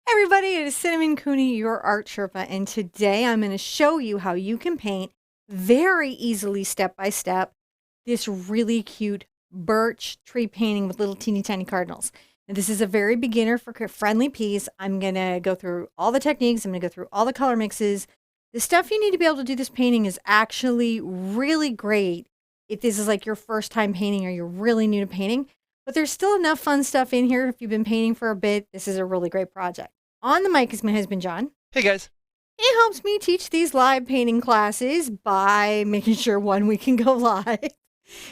Everybody, it is Cinnamon Cooney, your Art Sherpa, and today I'm going to show you how you can paint very easily, step by step, this really cute birch tree painting with little teeny tiny cardinals. Now, this is a very beginner friendly piece. I'm going to go through all the techniques. I'm going to go through all the color mixes. The stuff you need to be able to do this painting is actually really great if this is like your first time painting or you're really new to painting. But there's still enough fun stuff in here if you've been painting for a bit. This is a really great project. On the mic is my husband, John. Hey, guys. He helps me teach these live painting classes by making sure, one, we can go live.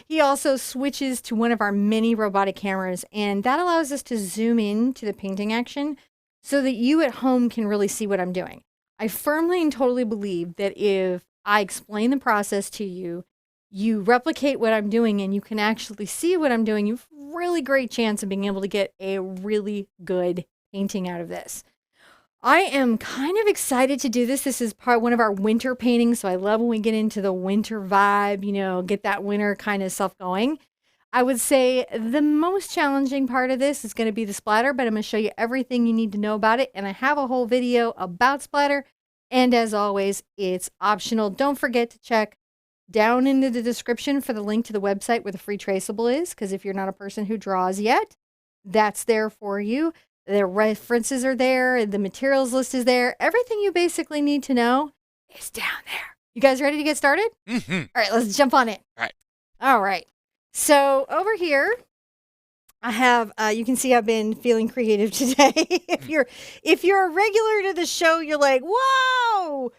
He also switches to one of our mini robotic cameras, and that allows us to zoom in to the painting action so that you at home can really see what I'm doing. I firmly and totally believe that if I explain the process to you, you replicate what I'm doing and you can actually see what I'm doing, you have a really great chance of being able to get a really good painting out of this. I am kind of excited to do this. This is one of our winter paintings, so I love when we get into the winter vibe, get that winter kind of stuff going. I would say the most challenging part of this is going to be the splatter, but I'm going to show you everything you need to know about it, and I have a whole video about splatter, and as always, it's optional. Don't forget to check down into the description for the link to the website where the free Traceable is, because if you're not a person who draws yet, that's there for you. The references are there. The materials list is there. Everything you basically need to know is down there. You guys ready to get started? Mm-hmm. All right, let's jump on it. All right. So over here, I have, you can see I've been feeling creative today. If you're a regular to the show, you're like, whoa,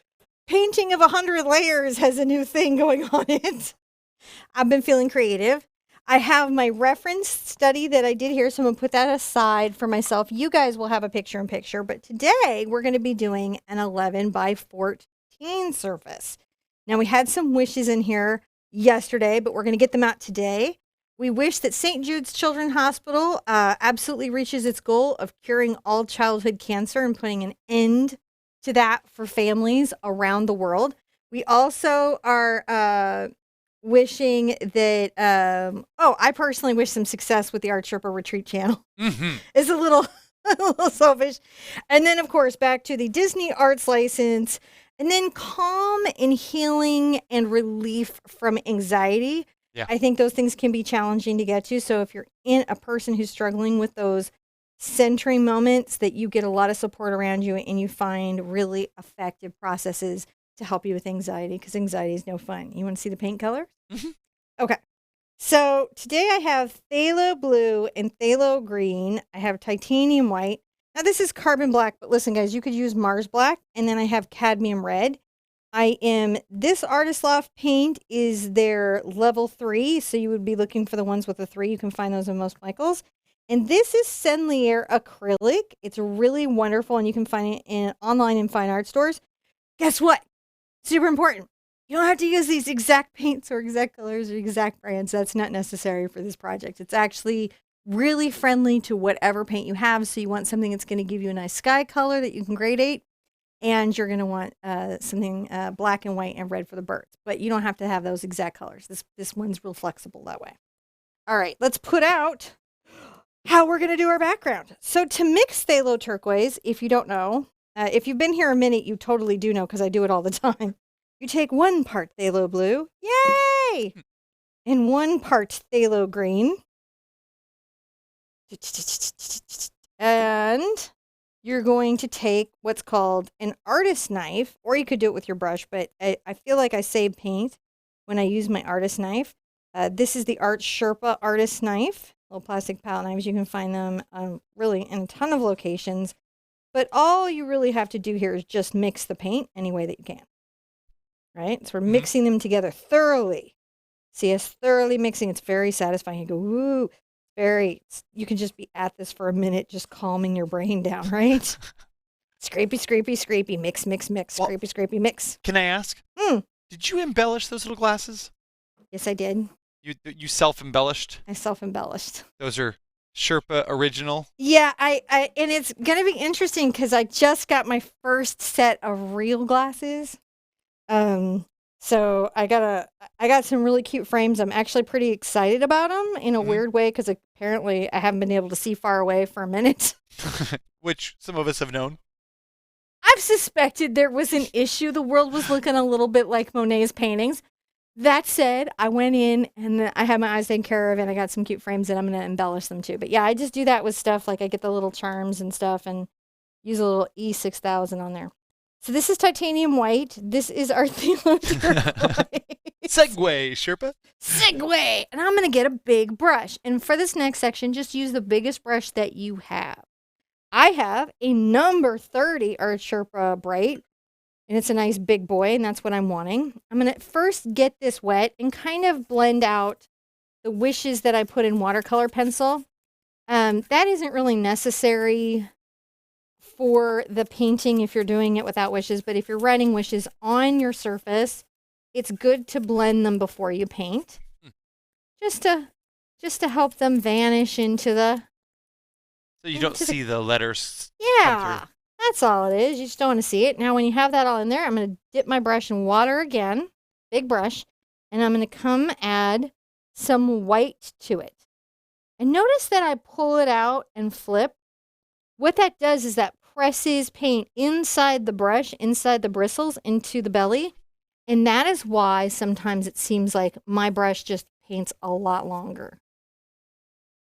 painting of 100 layers has a new thing going on it. I've been feeling creative. I have my reference study that I did here, so I'm going to put that aside for myself. You guys will have a picture-in-picture, but today we're going to be doing an 11 by 14 surface. Now, we had some wishes in here yesterday, but we're going to get them out today. We wish that St. Jude's Children's Hospital absolutely reaches its goal of curing all childhood cancer and putting an end to that for families around the world. We also are wishing that, I personally wish some success with the Art Sherpa Retreat channel. Mm-hmm. It's a little selfish. And then, of course, back to the Disney Arts license, and then calm and healing and relief from anxiety. Yeah. I think those things can be challenging to get to. So if you're a person who's struggling with those centering moments, that you get a lot of support around you and you find really effective processes to help you with anxiety, because anxiety is no fun. You want to see the paint colors? Mm-hmm. Okay. So today I have phthalo blue and phthalo green. I have titanium white. Now this is carbon black, but listen guys, you could use Mars black. And then I have cadmium red. This Artist Loft paint is their level 3. So you would be looking for the ones with the 3. You can find those in most Michaels. And this is Senlier acrylic. It's really wonderful, and you can find it online in fine art stores. Guess what? Super important. You don't have to use these exact paints or exact colors or exact brands. That's not necessary for this project. It's actually really friendly to whatever paint you have. So you want something that's going to give you a nice sky color that you can gradate. And you're going to want something black and white and red for the birds. But you don't have to have those exact colors. This one's real flexible that way. All right, let's put out how we're going to do our background. So to mix phthalo turquoise, if you don't know, if you've been here a minute, you totally do know, because I do it all the time. You take 1 part phthalo blue, yay, and 1 part phthalo green. And you're going to take what's called an artist knife, or you could do it with your brush, but I feel like I save paint when I use my artist knife. This is the Art Sherpa artist knife, little plastic palette knives. You can find them really in a ton of locations. But all you really have to do here is just mix the paint any way that you can. Right? So we're mixing them together thoroughly. See us thoroughly mixing. It's very satisfying. You go, woo. You can just be at this for a minute, just calming your brain down, right? Scrapey, scrapey, scrapey, mix, mix, mix, Well, scrapey, scrapey, mix. Can I ask? Did you embellish those little glasses? Yes, I did. You self-embellished? I self-embellished. Those are Sherpa original? Yeah, and it's going to be interesting because I just got my first set of real glasses. So I got some really cute frames. I'm actually pretty excited about them in a weird way, because apparently I haven't been able to see far away for a minute. which some of us have known. I've suspected there was an issue. The world was looking a little bit like Monet's paintings. That said, I went in and I had my eyes taken care of, and I got some cute frames, and I'm going to embellish them too. But yeah, I just do that with stuff. Like I get the little charms and stuff and use a little E6000 on there. So this is titanium white. This is our Thelo turquoise. Segway, Sherpa. Segway! And I'm going to get a big brush. And for this next section, just use the biggest brush that you have. I have a number 30 Art Sherpa Bright, and it's a nice big boy, and that's what I'm wanting. I'm going to first get this wet and kind of blend out the wishes that I put in watercolor pencil. That isn't really necessary for the painting if you're doing it without wishes, but if you're writing wishes on your surface, it's good to blend them before you paint, just to help them vanish into the... So you don't see the letters. Yeah, that's all it is. You just don't want to see it. Now, when you have that all in there, I'm going to dip my brush in water again, big brush, and I'm going to come add some white to it. And notice that I pull it out and flip. What that does is that presses paint inside the brush, inside the bristles, into the belly. And that is why sometimes it seems like my brush just paints a lot longer.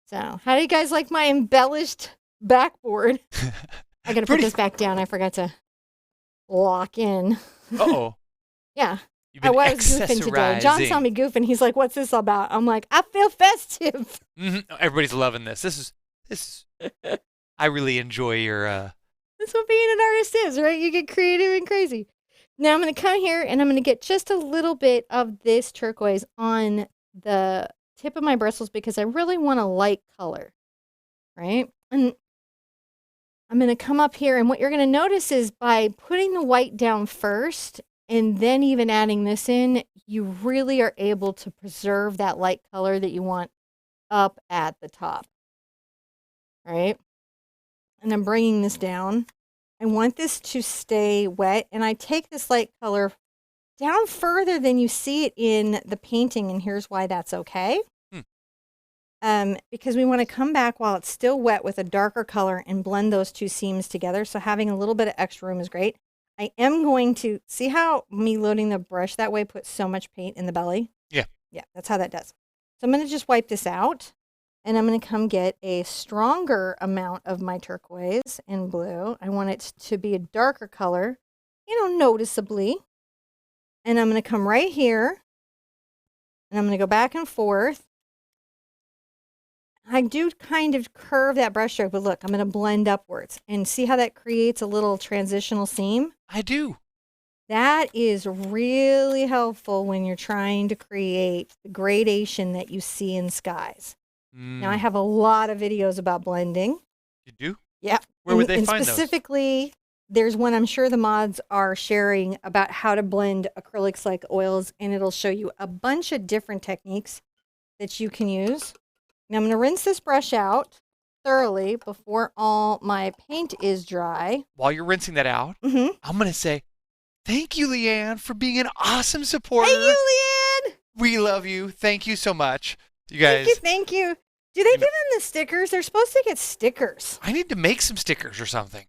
So, how do you guys like my embellished backboard? I got to put this back down. I forgot to lock in. Uh-oh. Yeah. You've been I was goofing today. John saw me goofing. He's like, what's this about? I'm like, I feel festive. Mm-hmm. Everybody's loving this. This is I really enjoy your That's what being an artist is, right? You get creative and crazy. Now I'm going to come here and I'm going to get just a little bit of this turquoise on the tip of my bristles because I really want a light color, right? And I'm going to come up here, and what you're going to notice is by putting the white down first and then even adding this in, you really are able to preserve that light color that you want up at the top, right? And I'm bringing this down. I want this to stay wet, and I take this light color down further than you see it in the painting, and here's why that's okay. Because we want to come back while it's still wet with a darker color and blend those two seams together, so having a little bit of extra room is great. I am going to, see how me loading the brush that way puts so much paint in the belly? Yeah. Yeah, that's how that does. So I'm going to just wipe this out. And I'm going to come get a stronger amount of my turquoise and blue. I want it to be a darker color, noticeably. And I'm going to come right here. And I'm going to go back and forth. I do kind of curve that brush stroke, but look, I'm going to blend upwards. And see how that creates a little transitional seam? I do. That is really helpful when you're trying to create the gradation that you see in skies. Now, I have a lot of videos about blending. You do? Yeah. Where would they find those? Specifically, there's one I'm sure the mods are sharing about how to blend acrylics like oils, and it'll show you a bunch of different techniques that you can use. Now, I'm going to rinse this brush out thoroughly before all my paint is dry. While you're rinsing that out, I'm going to say, thank you, Leanne, for being an awesome supporter. Hey, you, Leanne! We love you. Thank you so much. You guys. Thank you. Do they give them the stickers? They're supposed to get stickers. I need to make some stickers or something.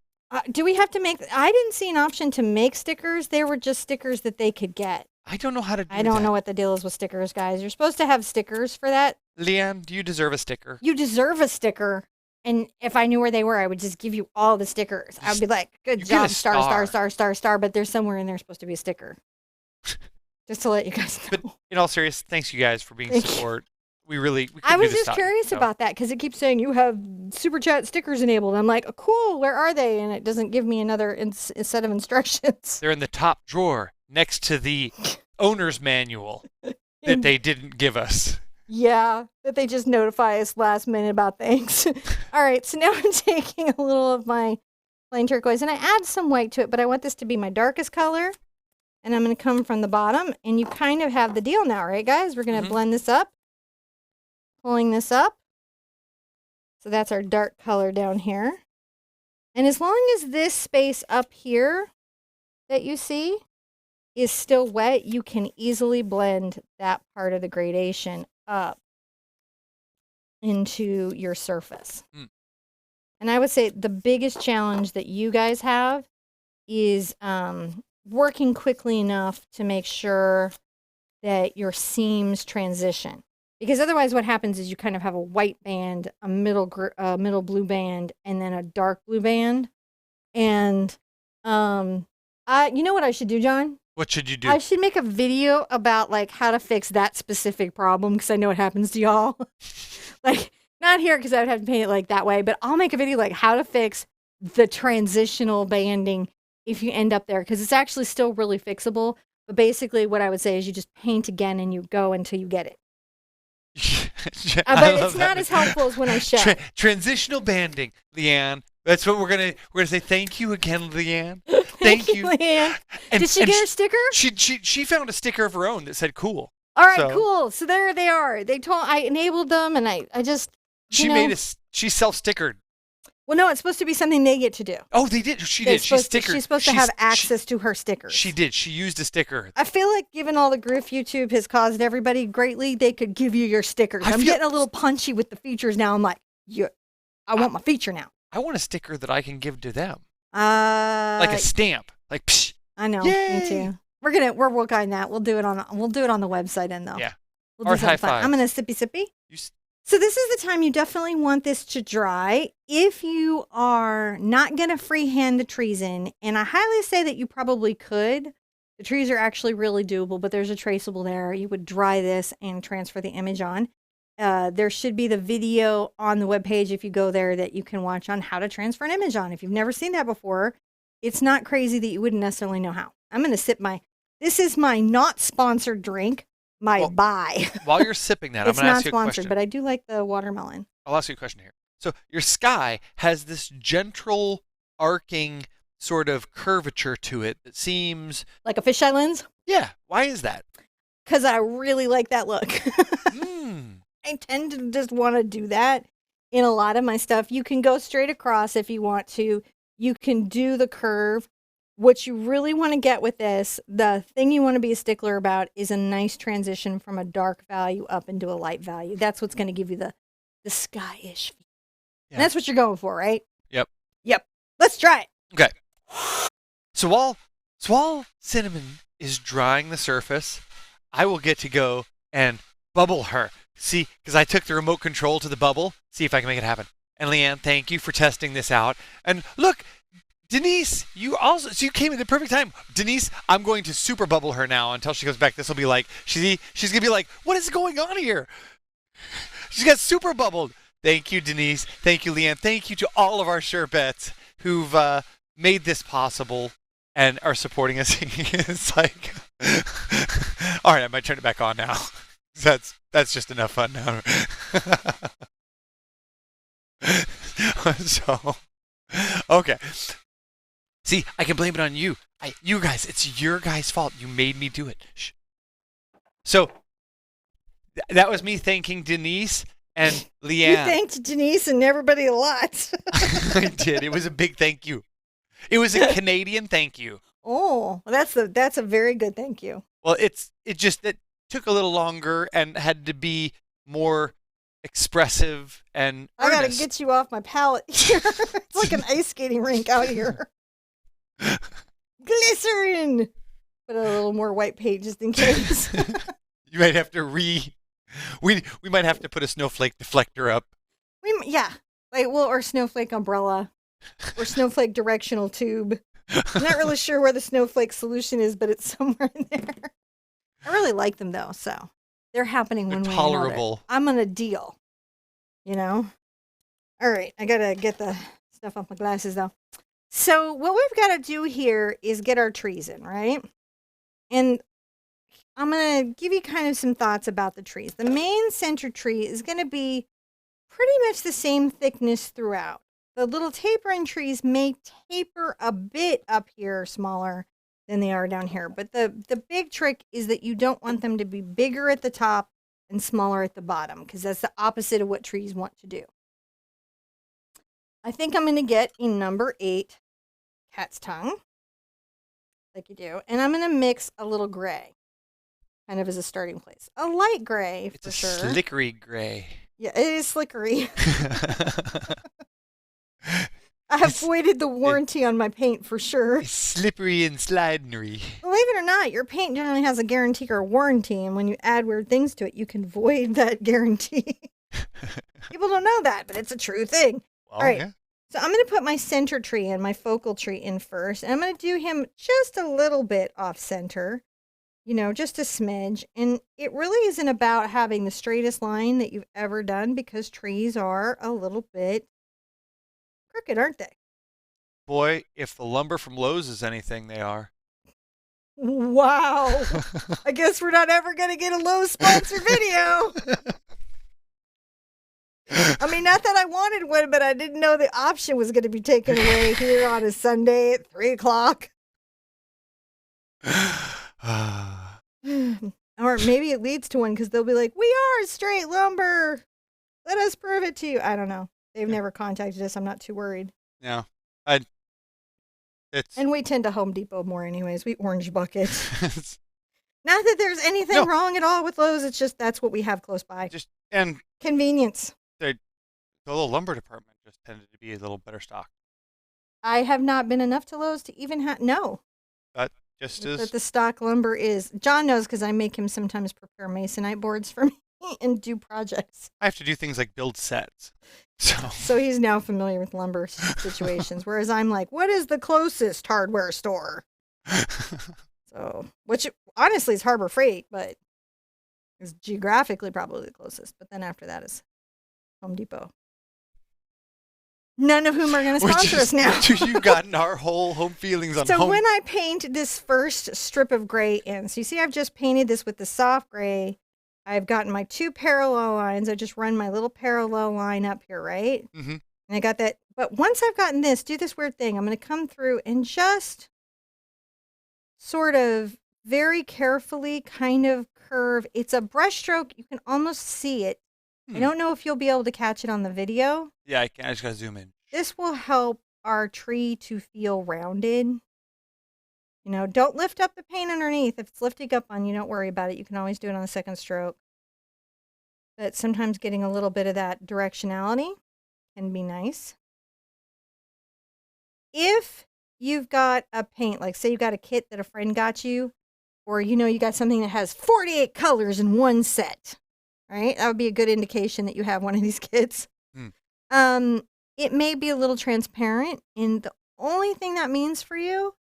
Do we have to make... I didn't see an option to make stickers. They were just stickers that they could get. I don't know how to do that. I don't know what the deal is with stickers, guys. You're supposed to have stickers for that. Leanne, do you deserve a sticker? You deserve a sticker. And if I knew where they were, I would just give you all the stickers. I would be like, good job, star. But there's somewhere in there supposed to be a sticker. Just to let you guys know. But in all seriousness, thanks you guys for being support. We I was just curious about that because it keeps saying you have super chat stickers enabled. I'm like, oh, cool, where are they? And it doesn't give me another set of instructions. They're in the top drawer next to the owner's manual that they didn't give us. Yeah, that they just notify us last minute about things. All right, so now I'm taking a little of my plain turquoise and I add some white to it, but I want this to be my darkest color. And I'm going to come from the bottom, and you kind of have the deal now, right, guys? We're going to blend this up. Pulling this up. So that's our dark color down here. And as long as this space up here that you see is still wet, you can easily blend that part of the gradation up into your surface. And And I would say the biggest challenge that you guys have is working quickly enough to make sure that your seams transition. Because otherwise what happens is you kind of have a white band, a middle blue band, and then a dark blue band. And you know what I should do, John? What should you do? I should make a video about like how to fix that specific problem because I know it happens to y'all. Like not here because I would have to paint it like that way, but I'll make a video like how to fix the transitional banding if you end up there because it's actually still really fixable. But basically what I would say is you just paint again and you go until you get it. But it's not as helpful as when I show. Transitional banding, Leanne. That's what we're gonna say. Thank you again, Leanne. Thank you, Leanne. Did she get her sticker? She found a sticker of her own that said "cool." All right, cool. So there they are. I enabled them, and I just she self-stickered. Well, no, it's supposed to be something they get to do. Oh, they did. She did. She's supposed to have access to her stickers. She did. She used a sticker. I feel like given all the grief YouTube has caused everybody greatly, they could give you your stickers. I'm getting a little punchy with the features now. I'm like, I want my feature now. I want a sticker that I can give to them. Like a stamp. Like, psh. I know. Yay! Me too. We're working on that. We'll do it on the website end though. Yeah. We'll do something fun. I'm gonna sippy. So this is the time you definitely want this to dry. If you are not going to freehand the trees in, and I highly say that you probably could, the trees are actually really doable, but there's a traceable there. You would dry this and transfer the image on. There should be the video on the webpage if you go there that you can watch on how to transfer an image on. If you've never seen that before, it's not crazy that you wouldn't necessarily know how. I'm going to sip this is my not sponsored drink. Buy. While you're sipping that, I'm going to ask you a question. It's not sponsored, but I do like the watermelon. I'll ask you a question here. So your sky has this gentle, arcing sort of curvature to it that seems... Like a fisheye lens? Yeah. Why is that? Because I really like that look. I tend to just want to do that in a lot of my stuff. You can go straight across if you want to. You can do the curve. What you really want to get with this, the thing you want to be a stickler about is a nice transition from a dark value up into a light value. That's what's going to give you the sky-ish feel. Yeah. And that's what you're going for, right? Yep. Let's try it. Okay. So while Cinnamon is drying the surface, I will get to go and bubble her. See, because I took the remote control to the bubble. See if I can make it happen. And Leanne, thank you for testing this out. And look, Denise, you came at the perfect time. Denise, I'm going to super bubble her now until she comes back. This will be like, she's going to be like, what is going on here? She's got super bubbled. Thank you, Denise. Thank you, Leanne. Thank you to all of our Sherpettes who've made this possible and are supporting us. It's like, all right, I might turn it back on now. That's just enough fun now. So, okay. See, I can blame it on you. You guys, it's your guys' fault. You made me do it. Shh. So, that was me thanking Denise and Leanne. You thanked Denise and everybody a lot. I did. It was a big thank you. It was a Canadian thank you. Oh, that's a very good thank you. Well, it took a little longer and had to be more expressive and I gotta get you off my palette here. It's like an ice skating rink out here. Glycerin. Put a little more white paint just in case. You might have to we might have to put a snowflake deflector up. Or snowflake umbrella, or snowflake directional tube. I'm not really sure where the snowflake solution is, but it's somewhere in there. I really like them though, so they're happening one way or another. Tolerable. I'm on a deal, All right, I gotta get the stuff off my glasses though. So what we've got to do here is get our trees in, right? And I'm gonna give you kind of some thoughts about the trees. The main center tree is gonna be pretty much the same thickness throughout. The little tapering trees may taper a bit up here, smaller than they are down here. But the big trick is that you don't want them to be bigger at the top and smaller at the bottom, because that's the opposite of what trees want to do. I think I'm going to get a number 8 cat's tongue, like you do. And I'm going to mix a little gray, kind of as a starting place. A light gray, for sure. It's a slickery gray. Yeah, it is slickery. I have voided the warranty on my paint for sure. It's slippery and slidery. Believe it or not, your paint generally has a guarantee or a warranty, and when you add weird things to it, you can void that guarantee. People don't know that, but it's a true thing. Well, all right. yeah. So I'm going to put my center tree in, my focal tree in first, and I'm going to do him just a little bit off center, just a smidge. And it really isn't about having the straightest line that you've ever done, because trees are a little bit crooked, aren't they? Boy, if the lumber from Lowe's is anything, they are. Wow. I guess we're not ever going to get a Lowe's sponsor video. I mean, not that I wanted one, but I didn't know the option was going to be taken away here on a Sunday at 3:00. Or maybe it leads to one, because they'll be like, we are straight lumber. Let us prove it to you. I don't know. They've never contacted us. I'm not too worried. No. And we tend to Home Depot more anyways. We orange bucket. Not that there's anything wrong at all with Lowe's. It's just that's what we have close by. And convenience. The little lumber department just tended to be a little better stocked. I have not been enough to Lowe's to even know. That just is. That the stock lumber is. John knows, because I make him sometimes prepare masonite boards for me and do projects. I have to do things like build sets. So he's now familiar with lumber situations, whereas I'm like, what is the closest hardware store? So, which honestly is Harbor Freight, but is geographically probably the closest. But then after that is Home Depot. None of whom are going to sponsor us now. You've gotten our whole home feelings on So home. when I paint this first strip of gray in, so you see I've just painted this with the soft gray. I've gotten my 2 parallel lines. I just run my little parallel line up here, right? Mm-hmm. And I got that. But once I've gotten this, do this weird thing. I'm going to come through and just sort of very carefully kind of curve. It's a brush stroke. You can almost see it. I don't know if you'll be able to catch it on the video. Yeah, I can. I just got to zoom in. This will help our tree to feel rounded. Don't lift up the paint underneath. If it's lifting up on you, don't worry about it. You can always do it on the second stroke. But sometimes getting a little bit of that directionality can be nice. If you've got a paint, like say you got a kit that a friend got you, or you got something that has 48 colors in one set, right? That would be a good indication that you have one of these kits. It may be a little transparent, and the only thing that means for you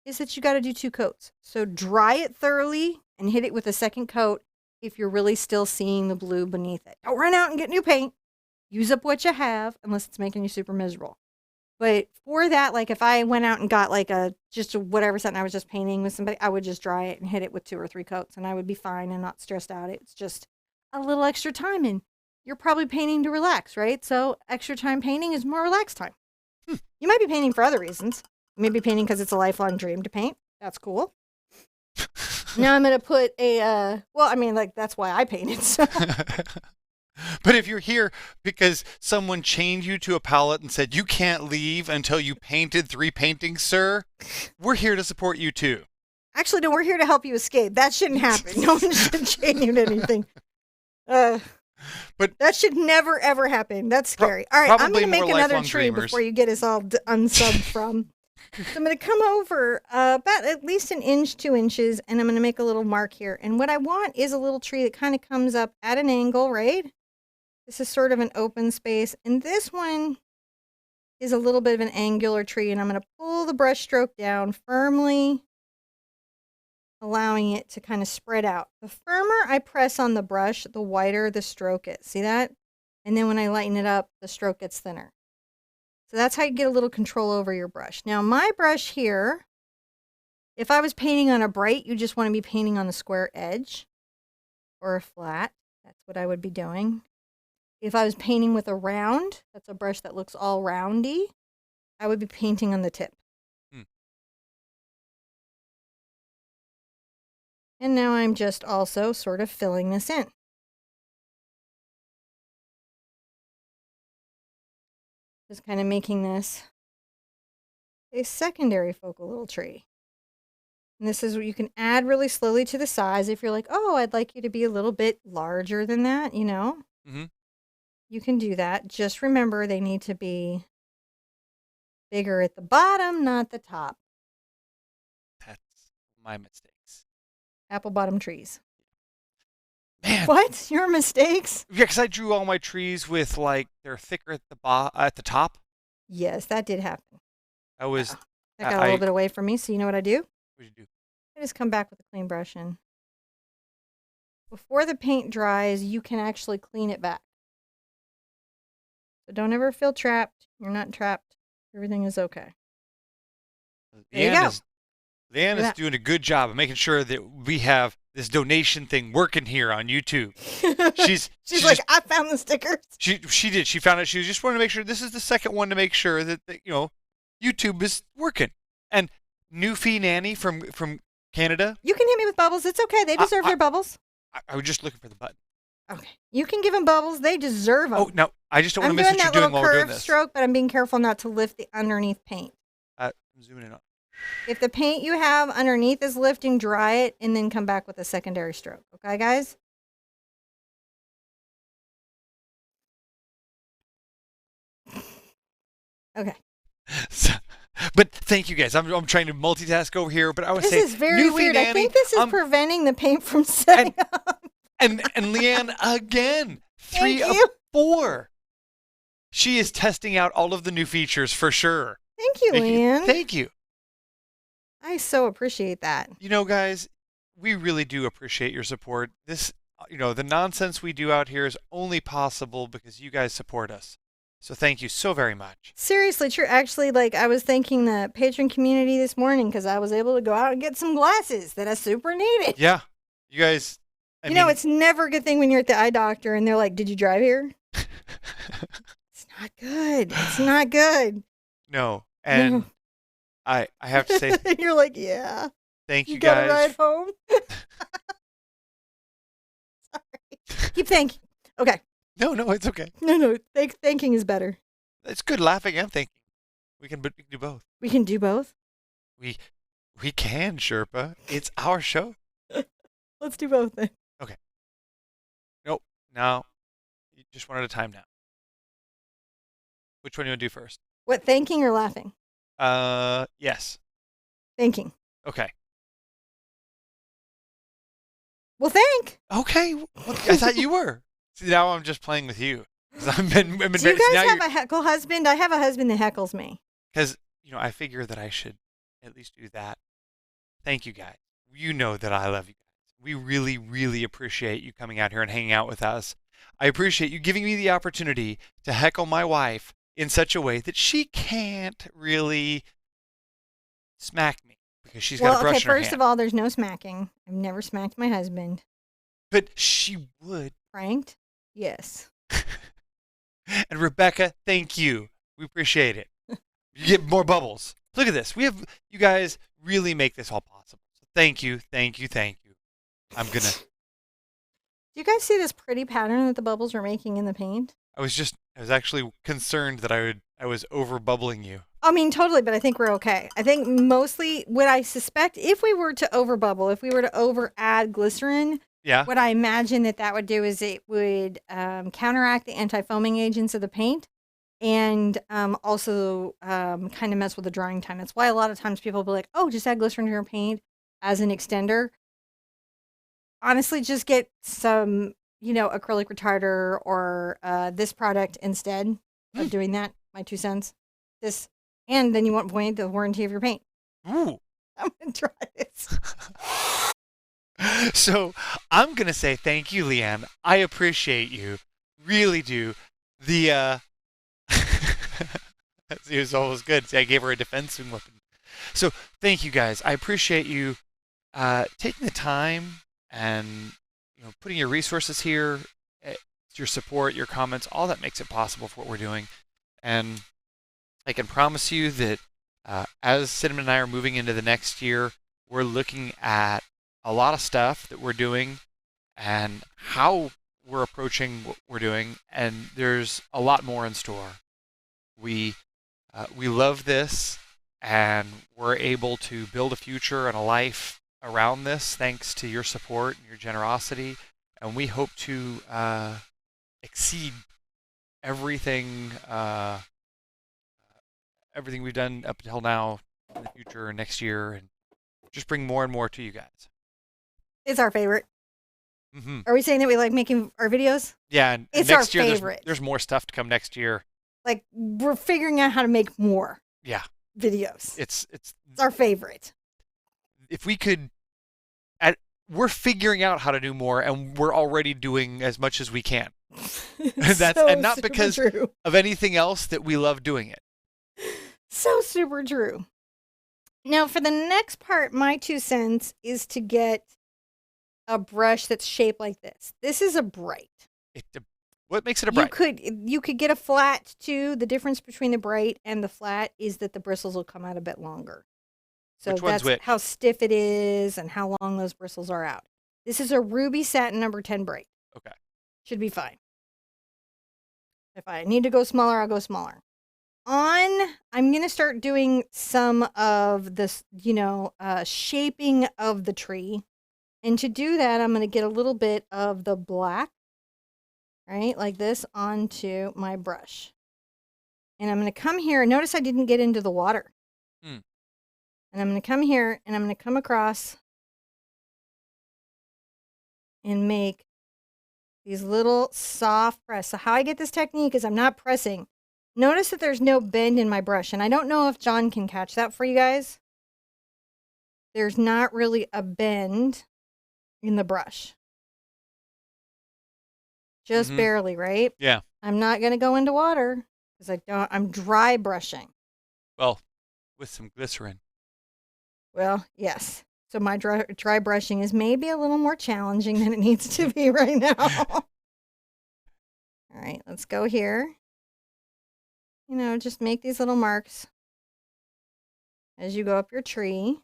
is that you got to do 2 coats. So dry it thoroughly and hit it with a second coat if you're really still seeing the blue beneath it. Don't run out and get new paint. Use up what you have, unless it's making you super miserable. But for that, like if I went out and got like just whatever something I was just painting with somebody, I would just dry it and hit it with 2 or 3 coats, and I would be fine and not stressed out. It's just a little extra time, and you're probably painting to relax, right? So extra time painting is more relaxed time. You might be painting for other reasons. You may be painting because it's a lifelong dream to paint. That's cool. Now I'm going to put that's why I painted. So. But if you're here because someone chained you to a pallet and said you can't leave until you painted 3 paintings, sir, we're here to support you too. Actually, no, we're here to help you escape. That shouldn't happen. No one should chain you to anything. But that should never, ever happen. That's scary. All right, I'm going to make another tree before you get us all unsubbed from. So I'm going to come over about at least 1 inch, 2 inches, and I'm going to make a little mark here. And what I want is a little tree that kind of comes up at an angle, right? This is sort of an open space. And this one is a little bit of an angular tree. And I'm going to pull the brush stroke down firmly, allowing it to kind of spread out. The firmer I press on the brush, the wider the stroke is. See that? And then when I lighten it up, the stroke gets thinner. So that's how you get a little control over your brush. Now my brush here, if I was painting on a bright, you just want to be painting on the square edge or a flat. That's what I would be doing. If I was painting with a round, that's a brush that looks all roundy, I would be painting on the tip. And now I'm just also sort of filling this in. Just kind of making this a secondary focal little tree. And this is what you can add really slowly to the size. If you're like, oh, I'd like you to be a little bit larger than that, Mm-hmm. You can do that. Just remember they need to be Bigger at the bottom, not the top. That's my mistakes. Apple bottom trees. Man. What? Your mistakes? Yeah, because I drew all my trees with like they're thicker at the top. Yes, that did happen. I was. That got a little bit away from me. So you know what I do? What did you do? I just come back with a clean brush and before the paint dries, you can actually clean it back. So don't ever feel trapped. You're not trapped. Everything is okay. There you go. Leanne is doing a good job of making sure that we have this donation thing working here on YouTube. She's like, I found the stickers. She did. She found it. She just wanted to make sure this is the second one to make sure that YouTube is working. And Newfie Nanny from Canada. You can hit me with bubbles. It's okay. They deserve their bubbles. I was just looking for the button. Okay. You can give them bubbles. They deserve them. Oh, no. I just don't want to miss what you're doing while we're doing this. I'm doing that little curved stroke, but I'm being careful not to lift the underneath paint. I'm zooming in on. If the paint you have underneath is lifting, dry it, and then come back with a secondary stroke. Okay, guys? Okay. But thank you guys. I'm trying to multitask over here, but I was saying this is very weird. I think this is preventing the paint from setting up. And Leanne again, 3 of 4. She is testing out all of the new features for sure. Thank you, Leanne. Thank you. I so appreciate that. You know, guys, we really do appreciate your support. This, the nonsense we do out here is only possible because you guys support us. So thank you so very much. Seriously, true. Actually, I was thanking the patron community this morning because I was able to go out and get some glasses that I super needed. Yeah. You guys. I mean, it's never a good thing when you're at the eye doctor and they're like, did you drive here? It's not good. It's not good. No. And no. I have to say. You're like, yeah. Thank you, you guys. You got a ride home? Sorry. Keep thanking. Okay. No, it's okay. No. Thanking is better. It's good laughing and thinking. We can do both. We can do both? We can, Sherpa. It's our show. Let's do both then. Okay. Nope. Now, you just one at a time now. Which one do you want to do first? What, thanking or laughing? Yes. Thanking. Okay. Well, thank. Okay. Well, I thought you were. See, now I'm just playing with you. Do you guys have a heckle husband? I have a husband that heckles me. Because, I figure that I should at least do that. Thank you, guys. You know that I love you guys. We really, really appreciate you coming out here and hanging out with us. I appreciate you giving me the opportunity to heckle my wife in such a way that she can't really smack me because she's got a brush in her hand. First of all, there's no smacking. I've never smacked my husband. But she would. Pranked? Yes. And Rebecca, thank you. We appreciate it. You get more bubbles. Look at this. You guys really make this all possible. So thank you. I'm going to. Do you guys see this pretty pattern that the bubbles are making in the paint? I was actually concerned that I was over bubbling you. I mean, totally, but I think we're okay. I think mostly what I suspect, if we were to over bubble, if we were to over add glycerin, yeah. What I imagine that would do is it would counteract the anti-foaming agents of the paint and also kind of mess with the drying time. That's why a lot of times people will be like, oh, just add glycerin to your paint as an extender. Honestly, just get some, acrylic retarder or this product instead of doing that. My 2 cents. This, and then you won't void the warranty of your paint. Ooh. I'm going to try this. So I'm going to say thank you, Leanne. I appreciate you. Really do. It was always good. See, I gave her a defensive weapon. So thank you, guys. I appreciate you taking the time and putting your resources here, your support, your comments, all that makes it possible for what we're doing. And I can promise you that as Cinnamon and I are moving into the next year, we're looking at a lot of stuff that we're doing and how we're approaching what we're doing, and there's a lot more in store. We love this, and we're able to build a future and a life around this thanks to your support and your generosity, and we hope to exceed everything everything we've done up until now in the future and next year, and just bring more and more to you guys. It's our favorite. Mm-hmm. Are we saying that we like making our videos? Yeah, and It's next our year favorite. there's more stuff to come next year. Like, we're figuring out how to make more videos. It's our favorite. If we could, we're figuring out how to do more, and we're already doing as much as we can. And not because true. of anything else that we love doing it. So super true. Now, for the next part, my 2 cents is to get a brush that's shaped like this. This is a bright. What makes it a bright? You could get a flat too. The difference between the bright and the flat is that the bristles will come out a bit longer. So that's how stiff it is and how long those bristles are out. This is a ruby satin number 10 bright. Okay. Should be fine. If I need to go smaller, I'll go smaller. I'm going to start doing some of this, shaping of the tree. And to do that, I'm going to get a little bit of the black, right, like this, onto my brush. And I'm going to come here. Notice I didn't get into the water. And I'm going to come here, and I'm going to come across and make these little soft press. So how I get this technique is I'm not pressing. Notice that there's no bend in my brush, and I don't know if John can catch that for you guys. There's not really a bend in the brush. Just barely, right? Yeah. I'm not going to go into water because I'm dry brushing. Well, with some glycerin. Well, yes. So my dry brushing is maybe a little more challenging than it needs to be right now. All right, let's go here. Just make these little marks as you go up your tree.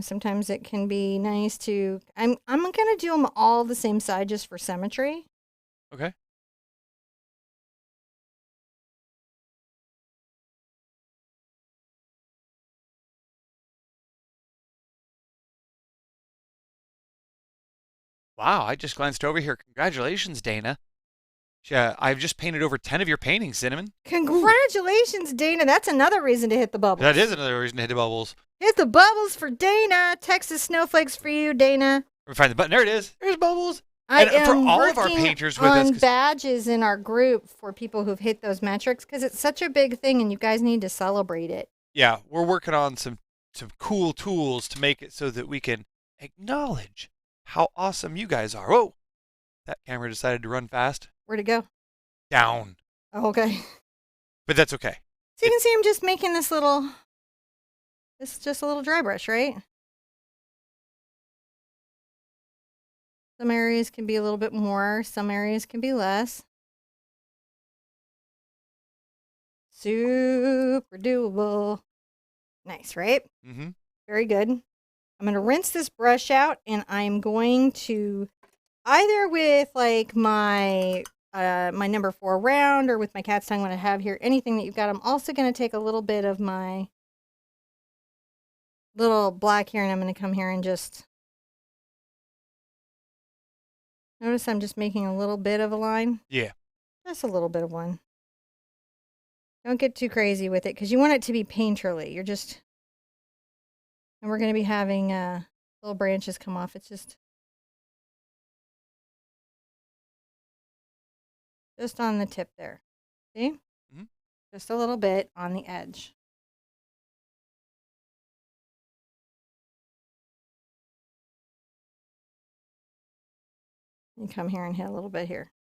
Sometimes it can be nice to, I'm going to do them all the same side just for symmetry. Okay. Wow, I just glanced over here. Congratulations, Dana. I've just painted over 10 of your paintings, Cinnamon. Congratulations, Dana. That's another reason to hit the bubbles. That is another reason to hit the bubbles. Hit the bubbles for Dana. Texas snowflakes for you, Dana. Let me find the button. There it is. There's bubbles. I and am for all of our painters with on us, badges in our group for people who've hit those metrics because it's such a big thing and you guys need to celebrate it. Yeah, we're working on some cool tools to make it so that we can acknowledge how awesome you guys are. Whoa, that camera decided to run fast. Where'd it go? Down. Oh, okay. But that's okay. So you can see I'm just making this is just a little dry brush, right? Some areas can be a little bit more, some areas can be less. Super doable. Nice, right? Mm-hmm. Very good. I'm going to rinse this brush out, and I'm going to either with like my number 4 round or with my cat's tongue when I have here, anything that you've got. I'm also going to take a little bit of my little black here, and I'm going to come here and just notice I'm just making a little bit of a line. Yeah. Just a little bit of one. Don't get too crazy with it because you want it to be painterly. And we're going to be having little branches come off. It's just on the tip there. See? Mm-hmm. Just a little bit on the edge. You come here and hit a little bit here.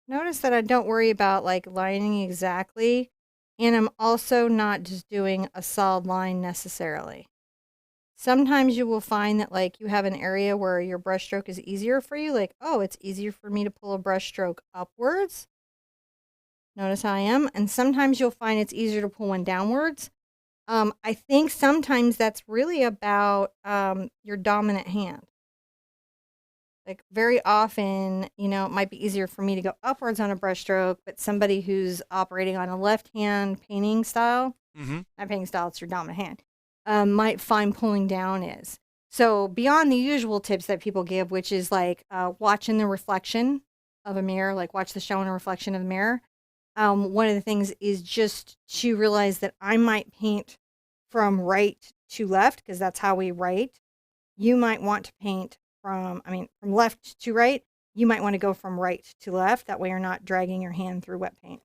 Notice that I don't worry about like lining exactly, and I'm also not just doing a solid line necessarily. Sometimes you will find that like you have an area where your brush stroke is easier for you, like, oh, it's easier for me to pull a brush stroke upwards. Notice how I am. And sometimes you'll find it's easier to pull one downwards. I think sometimes that's really about your dominant hand. Like very often, it might be easier for me to go upwards on a brush stroke, but somebody who's operating on a left-hand painting style, not painting style, it's your dominant hand, might find pulling down is. So beyond the usual tips that people give, which is like watching the reflection of a mirror, like watch the show in a reflection of the mirror, one of the things is just to realize that I might paint from right to left because that's how we write. You might want to paint from left to right. You might want to go from right to left. That way you're not dragging your hand through wet paint.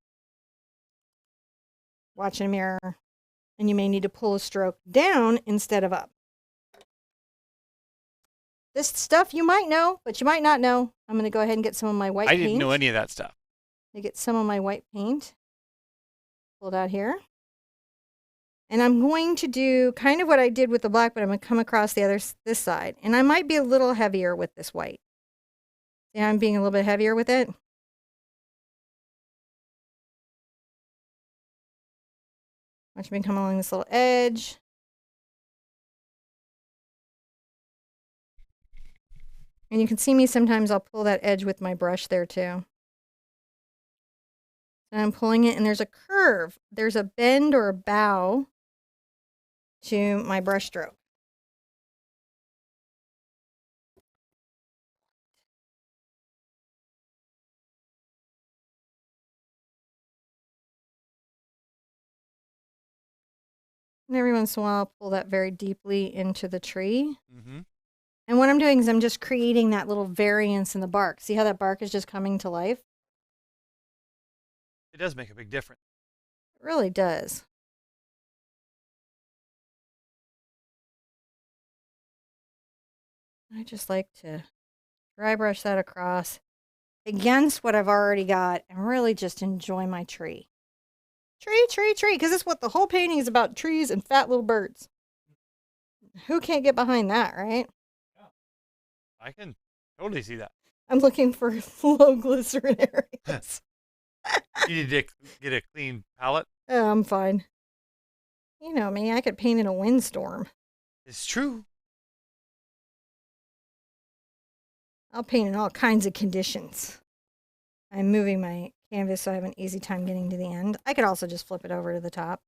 Watch in a mirror, and you may need to pull a stroke down instead of up. This stuff you might know, but you might not know. I'm going to go ahead and get some of my white paint. I didn't know any of that stuff. I get some of my white paint. Pull it out here. And I'm going to do kind of what I did with the black, but I'm going to come across this side. And I might be a little heavier with this white. See how I'm being a little bit heavier with it? Watch me come along this little edge. And you can see me sometimes I'll pull that edge with my brush there too. And I'm pulling it and there's a curve. There's a bend or a bow to my brush stroke. And every once in a while I'll pull that very deeply into the tree. Mm-hmm. And what I'm doing is I'm just creating that little variance in the bark. See how that bark is just coming to life? It does make a big difference. It really does. I just like to dry brush that across against what I've already got and really just enjoy my tree. Tree, tree, tree, because that's what the whole painting is about, trees and fat little birds. Who can't get behind that, right? Yeah. I can totally see that. I'm looking for low glycerin areas. You need to get a clean palette. Oh, I'm fine. You know me, I could paint in a windstorm. It's true. I'll paint in all kinds of conditions. I'm moving my canvas so I have an easy time getting to the end. I could also just flip it over to the top.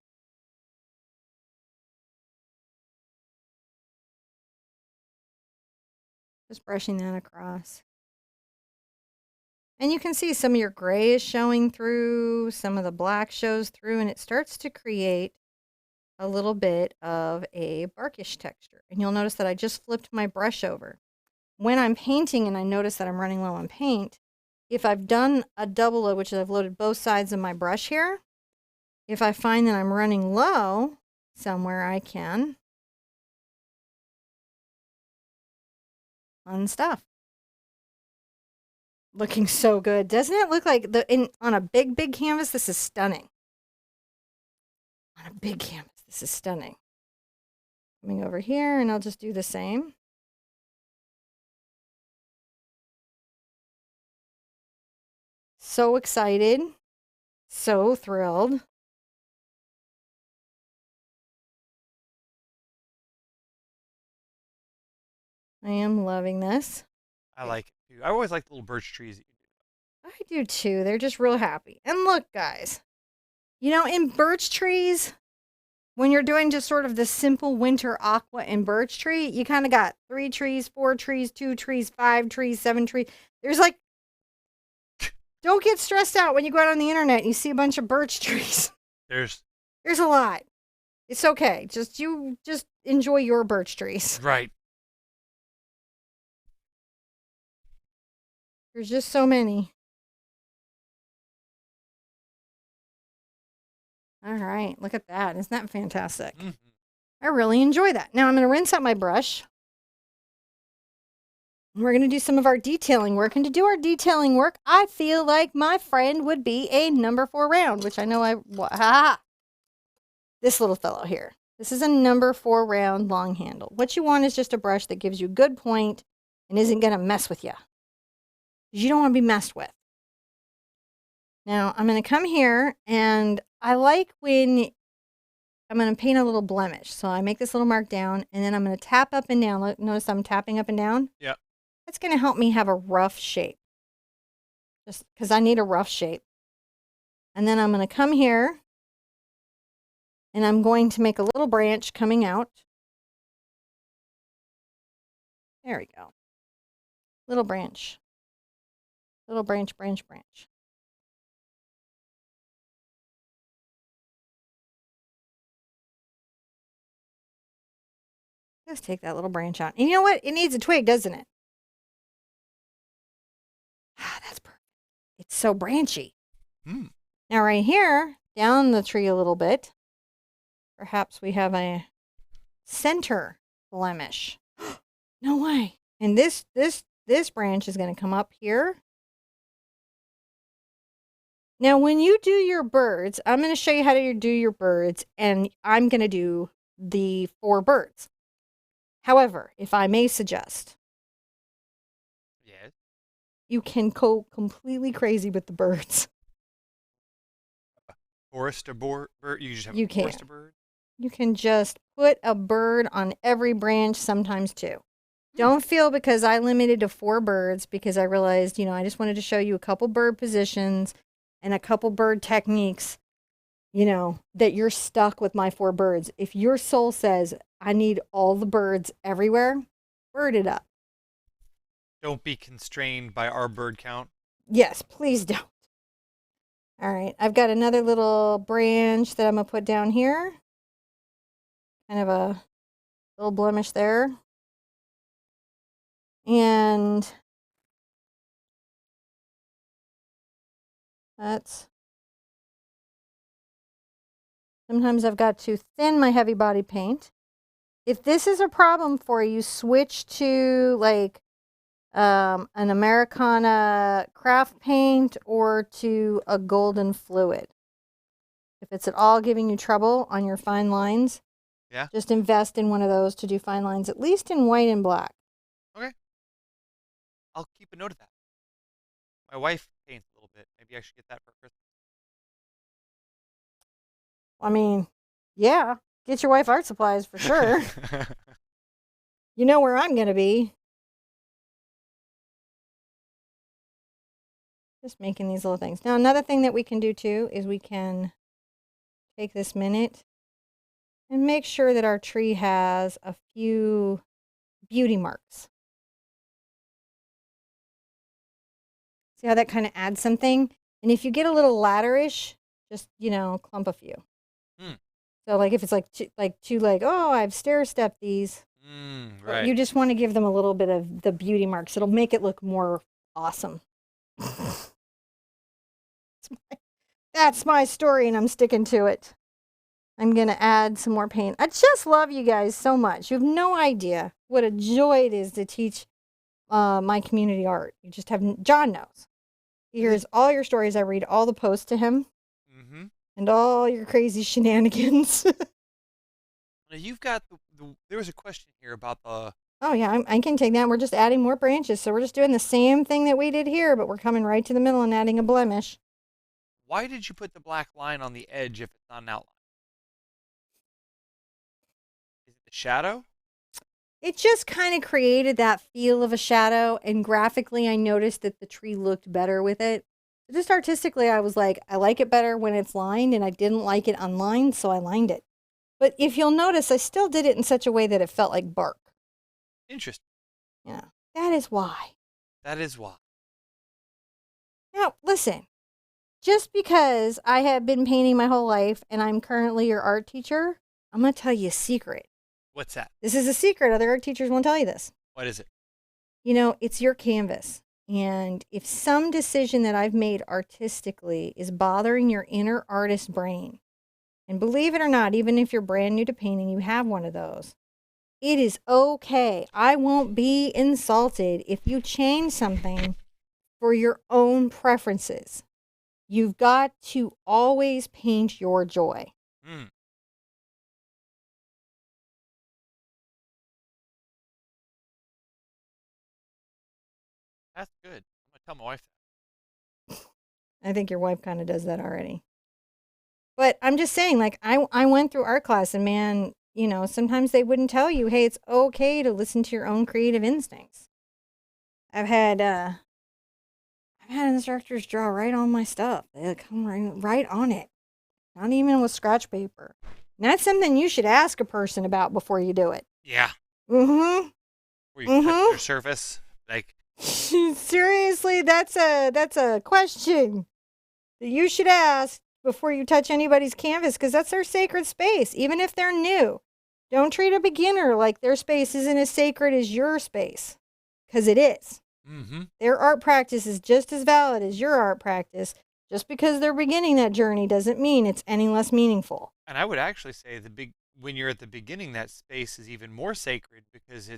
Just brushing that across. And you can see some of your gray is showing through, some of the black shows through, and it starts to create a little bit of a barkish texture. And you'll notice that I just flipped my brush over. When I'm painting and I notice that I'm running low on paint, if I've done a double load, which is I've loaded both sides of my brush here, if I find that I'm running low somewhere, I can unstuff. Looking so good. Doesn't it look like on a big, big canvas? This is stunning. On a big canvas, this is stunning. Coming over here, and I'll just do the same. So excited. So thrilled. I am loving this. I like it too. I always like the little birch trees that you do. I do too. They're just real happy. And look, guys, you know, in birch trees, when you're doing just sort of the simple winter aqua and birch tree, you kind of got 3 trees, 4 trees, 2 trees, 5 trees, 7 trees. There's like, don't get stressed out when you go out on the internet and you see a bunch of birch trees. There's a lot. It's okay. Just enjoy your birch trees. Right. There's just so many. All right, look at that. Isn't that fantastic? Mm-hmm. I really enjoy that. Now I'm going to rinse out my brush. We're going to do some of our detailing work. And to do our detailing work, I feel like my friend would be a number 4 round, which I know this little fellow here. This is a number 4 round long handle. What you want is just a brush that gives you good point and isn't going to mess with you. You don't want to be messed with. Now I'm going to come here, and I like when I'm going to paint a little blemish. So I make this little mark down, and then I'm going to tap up and down. Notice I'm tapping up and down? Yeah. That's going to help me have a rough shape. Just because I need a rough shape. And then I'm going to come here, and I'm going to make a little branch coming out. There we go. Little branch. Little branch, branch, branch. Just take that little branch out. And you know what? It needs a twig, doesn't it? Ah, that's perfect. It's so branchy. Now right here, down the tree a little bit, perhaps we have a center blemish. No way. And this branch is going to come up here. Now, when you do your birds, I'm going to show you how to do your birds, and I'm going to do the 4 birds. However, if I may suggest, Yes. you can go completely crazy with the birds. Forester bird. You just have You a can. forester bird. You can just put a bird on every branch, sometimes 2. Don't feel because I limited to 4 birds because I realized, I just wanted to show you a couple bird positions and a couple bird techniques, that you're stuck with my 4 birds. If your soul says, I need all the birds everywhere, bird it up. Don't be constrained by our bird count. Yes, please don't. All right, I've got another little branch that I'm going to put down here. Kind of a little blemish there. And sometimes I've got to thin my heavy body paint. If this is a problem for you, switch to like an Americana craft paint or to a golden fluid. If it's at all giving you trouble on your fine lines, just invest in one of those to do fine lines, at least in white and black. Okay. I'll keep a note of that. My wife paints a little bit. Maybe I should get that for Christmas. I mean, yeah, get your wife art supplies for sure. You know where I'm going to be. Just making these little things. Now, another thing that we can do too is we can take this minute and make sure that our tree has a few beauty marks. See how that kind of adds something? And if you get a little ladderish, just, clump a few. So like if it's oh, I've stair-stepped these. Right. You just want to give them a little bit of the beauty marks. It'll make it look more awesome. That's my story, and I'm sticking to it. I'm going to add some more paint. I just love you guys so much. You have no idea what a joy it is to teach my community art. You just have, John knows. He hears all your stories. I read all the posts to him. And all your crazy shenanigans. Now you've got there was a question here about the... Oh, yeah, I can take that. We're just adding more branches. So we're just doing the same thing that we did here, but we're coming right to the middle and adding a blemish. Why did you put the black line on the edge if it's not an outline? Is it the shadow? It just kind of created that feel of a shadow, and graphically I noticed that the tree looked better with it. Just artistically, I was like, I like it better when it's lined, and I didn't like it unlined, so I lined it. But if you'll notice, I still did it in such a way that it felt like bark. Interesting. Yeah, that is why. That is why. Now, listen. Just because I have been painting my whole life and I'm currently your art teacher, I'm going to tell you a secret. What's that? This is a secret. Other art teachers won't tell you this. What is it? It's your canvas. And if some decision that I've made artistically is bothering your inner artist brain, and believe it or not, even if you're brand new to painting, you have one of those, it is okay. I won't be insulted if you change something for your own preferences. You've got to always paint your joy. That's good. I'm going to tell my wife that. I think your wife kind of does that already. But I'm just saying, like, I went through art class, and man, sometimes they wouldn't tell you, hey, it's okay to listen to your own creative instincts. I've had instructors draw right on my stuff. They come right on it. Not even with scratch paper. And that's something you should ask a person about before you do it. Yeah. Mm-hmm. Where you touch their surface. Like, Seriously, that's a question that you should ask before you touch anybody's canvas, because that's their sacred space, even if they're new. Don't treat a beginner like their space isn't as sacred as your space, because it is. Mm-hmm. Their art practice is just as valid as your art practice. Just because they're beginning that journey doesn't mean it's any less meaningful. And I would actually say when you're at the beginning, that space is even more sacred because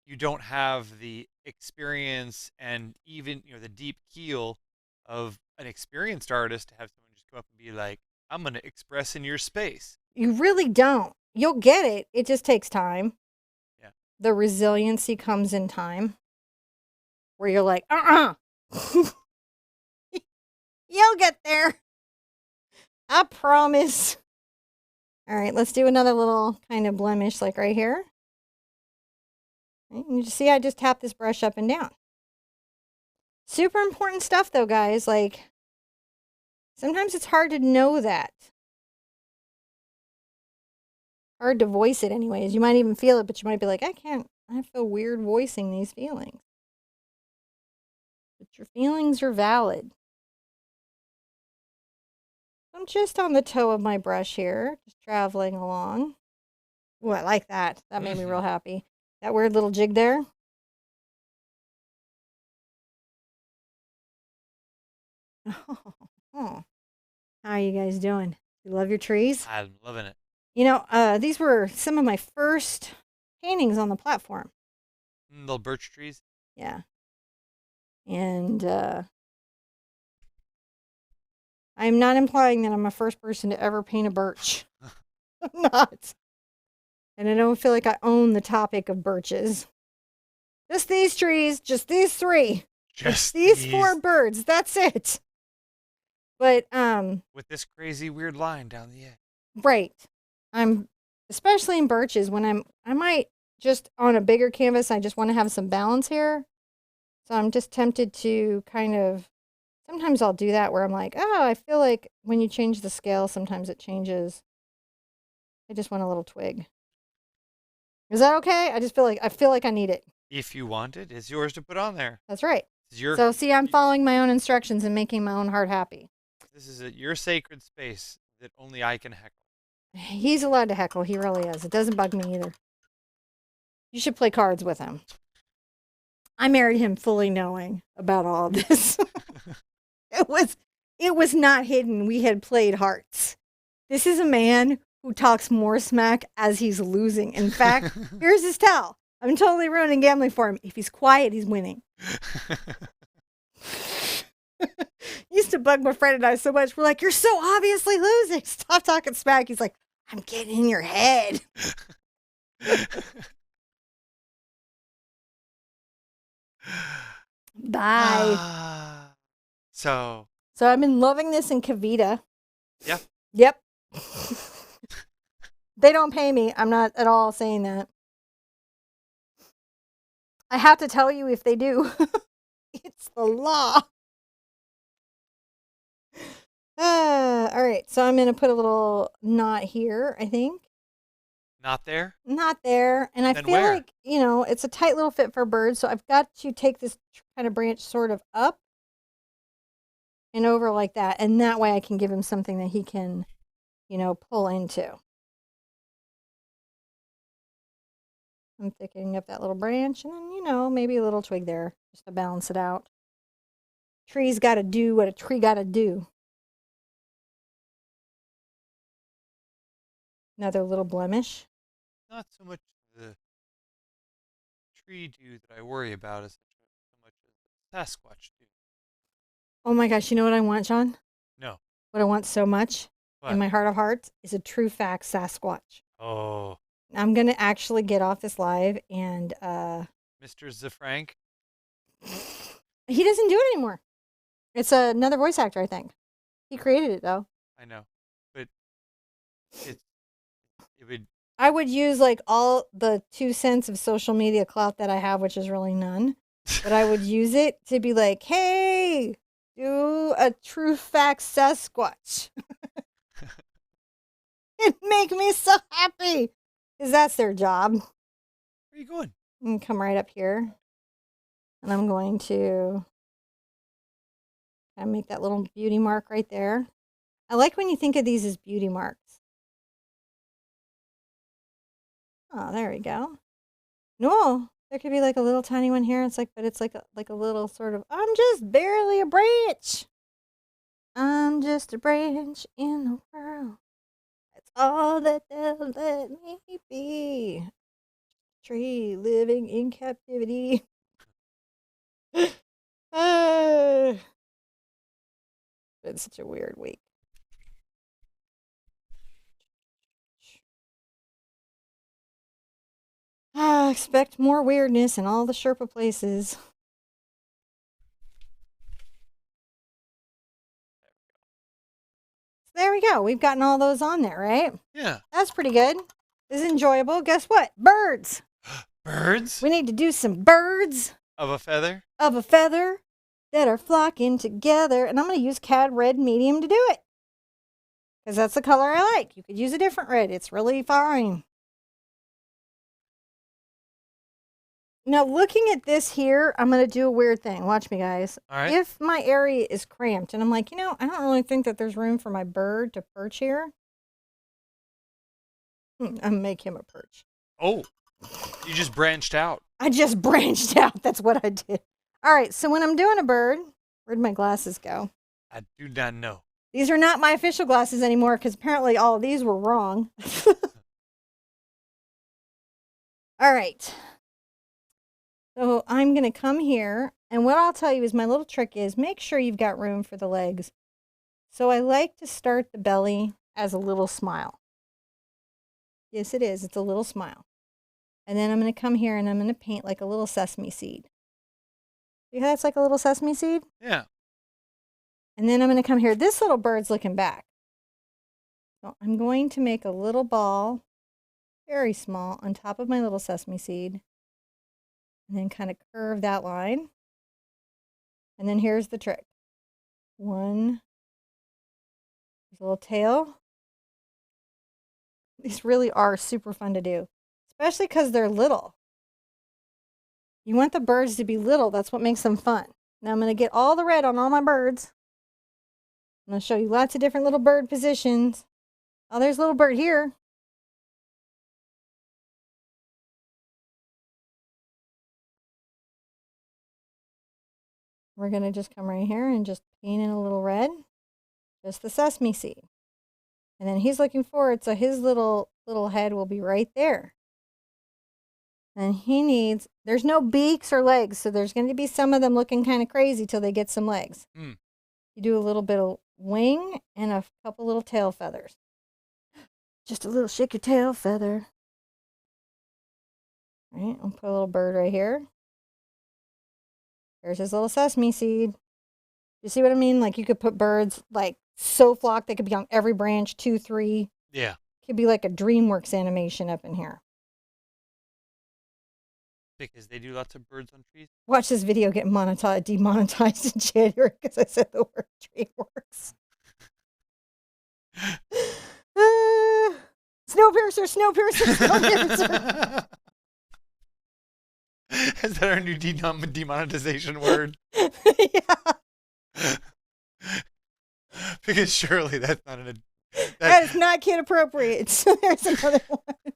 you don't have the experience and even the deep keel of an experienced artist to have someone just come up and be like, I'm going to express in your space. You really don't. You'll get it. It just takes time. Yeah. The resiliency comes in time where you're like, You'll get there. I promise. All right, let's do another little kind of blemish like right here. You see, I just tap this brush up and down. Super important stuff though, guys. Like, sometimes it's hard to know that. Hard to voice it anyways. You might even feel it, but you might be like, I feel weird voicing these feelings. But your feelings are valid. I'm just on the toe of my brush here, just traveling along. Ooh, I like that. That made me real happy. That weird little jig there. Oh. How are you guys doing? You love your trees? I'm loving it. These were some of my first paintings on the platform. Little birch trees. Yeah. And I'm not implying that I'm the first person to ever paint a birch. I'm not. And I don't feel like I own the topic of birches. Just these trees, just these three. Just these 4 birds. That's it. But with this crazy weird line down the edge. Right. I'm especially in birches when I might just on a bigger canvas, I just want to have some balance here. So I'm just tempted to sometimes I'll do that where I'm like, I feel like when you change the scale, sometimes it changes. I just want a little twig. Is that okay? I feel like I need it. If you want it, it's yours to put on there. That's right. It's So see, I'm following my own instructions and making my own heart happy. This is your sacred space that only I can heckle. He's allowed to heckle. He really is. It doesn't bug me either. You should play cards with him. I married him fully knowing about all of this. It was not hidden. We had played hearts. This is a man who talks more smack as he's losing. In fact, here's his tell. I'm totally ruining gambling for him. If he's quiet, he's winning. Used to bug my friend and I so much. We're like, you're so obviously losing. Stop talking smack. He's like, I'm getting in your head. Bye. So I've been loving this in Kavita. Yeah. Yep. They don't pay me. I'm not at all saying that. I have to tell you if they do. It's the law. All right. So I'm going to put a little knot here, I think. Not there? Not there. And I Then feel where? like, it's a tight little fit for a bird. So I've got to take this kind of branch sort of up and over like that. And that way I can give him something that he can, pull into. I'm thickening up that little branch and then, maybe a little twig there just to balance it out. Trees got to do what a tree got to do. Another little blemish. Not so much the tree do that I worry about as so much as the Sasquatch do. Oh my gosh, you know what I want, John? No. What I want so much What? in my heart of hearts is a true fact Sasquatch. Oh. I'm going to actually get off this live and Mr. Zafrank? he doesn't do it anymore. It's another voice actor, I think. He created it though. I know. But it would I would use like all the 2 cents of social media clout that I have, which is really none. But I would use it to be like, hey, do a true fact Sasquatch. It'd make me so happy. Because that's their job. Where are you going? And come right up here. And I'm going to kind of make that little beauty mark right there. I like when you think of these as beauty marks. Oh, there we go. No, there could be like a little tiny one here. It's like, but it's like a little sort of, I'm just barely a branch. I'm just a branch in the world. That's all that they'll let me be. Tree living in captivity. It's such a weird week. Expect more weirdness in all the Sherpa places. There we go. We've gotten all those on there, right? Yeah. That's pretty good. This is enjoyable. Guess what? Birds. Birds? We need to do some birds Of a feather? of a feather that are flocking together. And I'm going to use Cad Red Medium to do it. Because that's the color I like. You could use a different red. It's really fine. Now, looking at this here, I'm going to do a weird thing. Watch me, guys. All right. If my area is cramped and I'm like, I don't really think that there's room for my bird to perch here. I'm going to make him a perch. Oh, you just branched out. I just branched out. That's what I did. All right, so when I'm doing a bird, where'd my glasses go? I do not know. These are not my official glasses anymore because apparently all of these were wrong. All right. So I'm going to come here, and what I'll tell you is my little trick is make sure you've got room for the legs. So I like to start the belly as a little smile. Yes, it is. It's a little smile. And then I'm going to come here and I'm going to paint like a little sesame seed. See how that's like a little sesame seed? Yeah. And then I'm going to come here. This little bird's looking back. So I'm going to make a little ball, very small, on top of my little sesame seed. And then kind of curve that line. And then here's the trick. One. There's a little tail. These really are super fun to do, especially because they're little. You want the birds to be little. That's what makes them fun. Now I'm going to get all the red on all my birds. I'm going to show you lots of different little bird positions. Oh, there's a little bird here. We're going to just come right here and just paint in a little red. Just the sesame seed. And then he's looking forward, so his little head will be right there. And he needs, there's no beaks or legs, so there's going to be some of them looking kind of crazy till they get some legs. Mm. You do a little bit of wing and a couple little tail feathers. Just a little shake your tail feather. All right, I'll put a little bird right here. There's his little sesame seed. You see what I mean? Like you could put birds like so flocked they could be on every branch, 2, 3. Yeah. Could be like a DreamWorks animation up in here. Because they do lots of birds on trees. Watch this video get demonetized in January because I said the word DreamWorks. Snowpiercer, Snowpiercer, Snowpiercer. Is that our new demonetization word? Yeah. Because surely that's not That is not kid appropriate. So there's another one.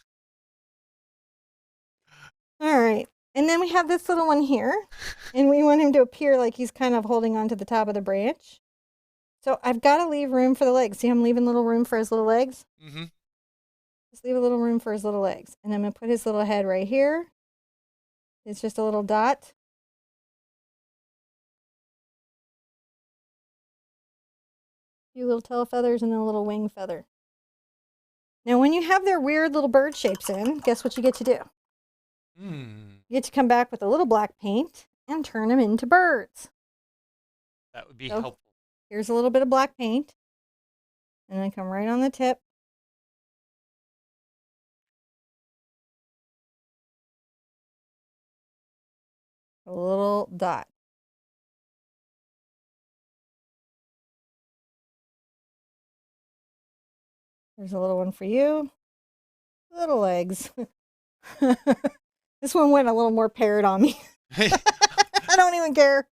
All right. And then we have this little one here. And we want him to appear like he's kind of holding on to the top of the branch. So I've got to leave room for the legs. See, I'm leaving little room for his little legs? Mm-hmm. Just leave a little room for his little legs. And I'm going to put his little head right here. It's just a little dot. A few little tail feathers and then a little wing feather. Now, when you have their weird little bird shapes in, guess what you get to do? Mm. You get to come back with a little black paint and turn them into birds. That would be So, helpful. here's a little bit of black paint. And then come right on the tip. A little dot. There's a little one for you. Little legs. This one went a little more paired on me. don't even care.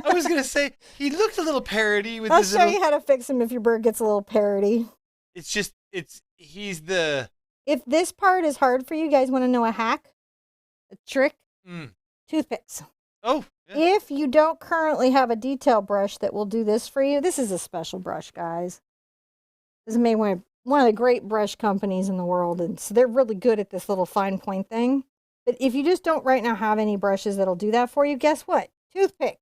I was going to say, he looked a little parody with I'll his show you how to fix him if your bird gets a little parody. He's the... If this part is hard for you guys, want to know a hack? A trick? Toothpicks. Oh. Yeah. If you don't currently have a detail brush that will do this for you, this is a special brush, guys. This is made by one of the great brush companies in the world, and so they're really good at this little fine point thing. But if you just don't right now have any brushes that'll do that for you, guess what? Toothpick.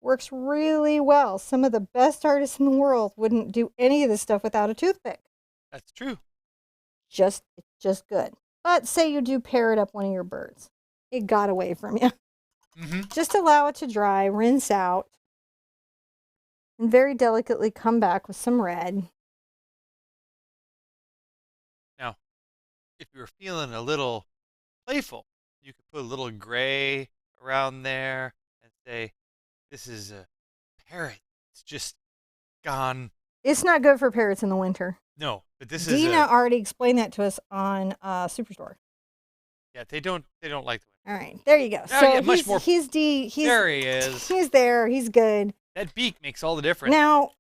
Works really well. Some of the best artists in the world wouldn't do any of this stuff without a toothpick. That's true. It's just good. But say you do parrot up one of your birds. It got away from you. Just allow it to dry, rinse out, and very delicately come back with some red. Now, if you're feeling a little playful, you could put a little gray around there and say, this is a parrot. It's just gone. It's not good for parrots in the winter. No, but this Dina already explained that to us on Superstore. Yeah, they don't like the winter. All right, there you go. Now So you get much more. There he is. He's there. He's good. That beak makes all the difference. Now,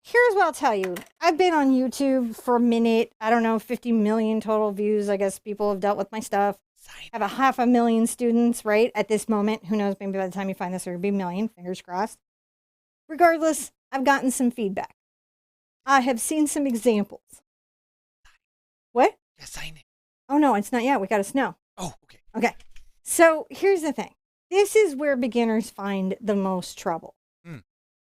here's what I'll tell you. I've been on YouTube for a minute. I don't know, 50 million total views. I guess people have dealt with my stuff. I have 500,000 students, right, at this moment. Who knows, maybe by the time you find this, there'll be a million. Fingers crossed. Regardless, I've gotten some feedback. I have seen some examples. What? Yeah, sign it. Oh, no, it's not yet. We got to snow. Oh, okay. Okay. So here's the thing. This is where beginners find the most trouble.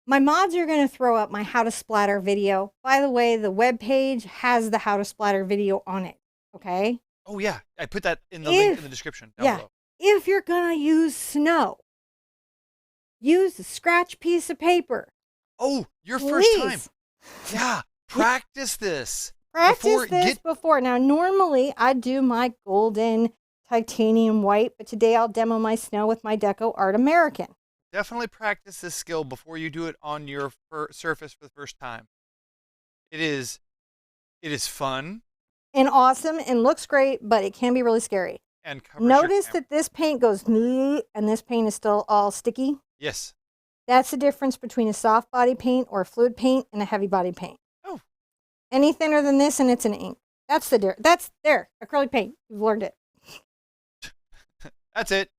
My mods are going to throw up my how to splatter video. By the way, the webpage has the how to splatter video on it. Okay? Oh, yeah. I put that in the link in the description down below. If you're going to use snow, use a scratch piece of paper. Oh, your first time. Yeah. Practice this. Before. Now, normally I do my golden titanium white, but today I'll demo my snow with my Deco Art American. Definitely practice this skill before you do it on your surface for the first time. It is fun. And awesome and looks great, but it can be really scary. And notice that this paint goes and this paint is still all sticky. Yes. That's the difference between a soft body paint or a fluid paint and a heavy body paint. Oh. Any thinner than this and it's an ink. That's there. Acrylic paint. You've learned it. That's it.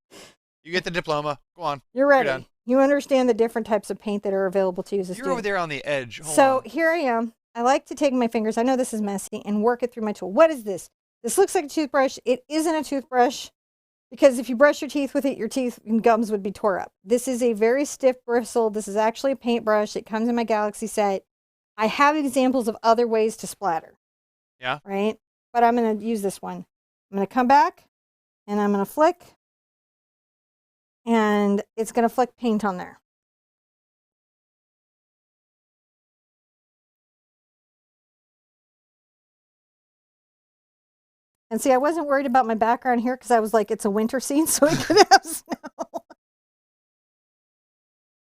You get the diploma. Go on. You're ready. You understand the different types of paint that are available to use. You're over there on the edge. Hold on. Here I am. I like to take my fingers. I know this is messy and work it through my tool. What is this? This looks like a toothbrush. It isn't a toothbrush because if you brush your teeth with it, your teeth and gums would be tore up. This is a very stiff bristle. This is actually a paintbrush. It comes in my Galaxy set. I have examples of other ways to splatter. Yeah. Right? But I'm going to use this one. I'm going to come back and I'm going to flick. And it's going to flick paint on there. And see, I wasn't worried about my background here because I was like, it's a winter scene, so it could have snow.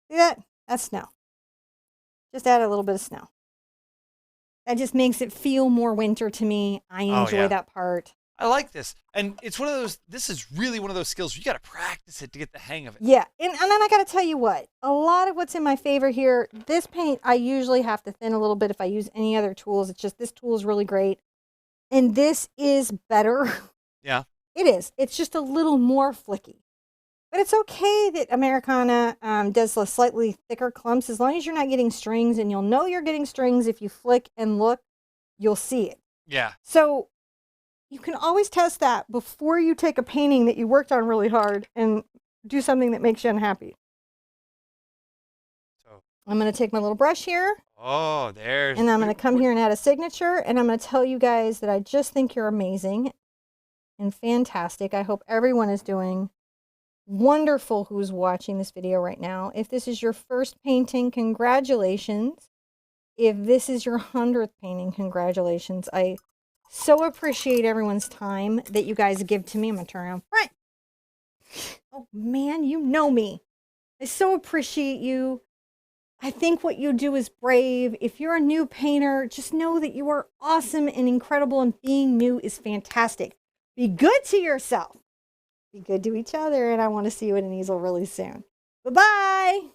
See that? That's snow. Just add a little bit of snow. That just makes it feel more winter to me. I enjoy that part. I like this. And it's one of those, this is really one of those skills. You got to practice it to get the hang of it. Yeah. And then I got to tell you what, a lot of what's in my favor here, this paint, I usually have to thin a little bit if I use any other tools. It's just, this tool is really great. And this is better. Yeah. It is. It's just a little more flicky. But it's okay that Americana does the slightly thicker clumps as long as you're not getting strings. And you'll know you're getting strings if you flick and look, you'll see it. Yeah. So you can always test that before you take a painting that you worked on really hard and do something that makes you unhappy. So I'm going to take my little brush here. Oh, there's... And I'm going to come here and add a signature. And I'm going to tell you guys that I just think you're amazing and fantastic. I hope everyone is doing wonderful who's watching this video right now. If this is your first painting, congratulations. If this is your 100th painting, congratulations. I so appreciate everyone's time that you guys give to me. I'm going to turn around front. Oh, man, you know me. I so appreciate you. I think what you do is brave. If you're a new painter, just know that you are awesome and incredible, and being new is fantastic. Be good to yourself. Be good to each other. And I want to see you at an easel really soon. Bye-bye.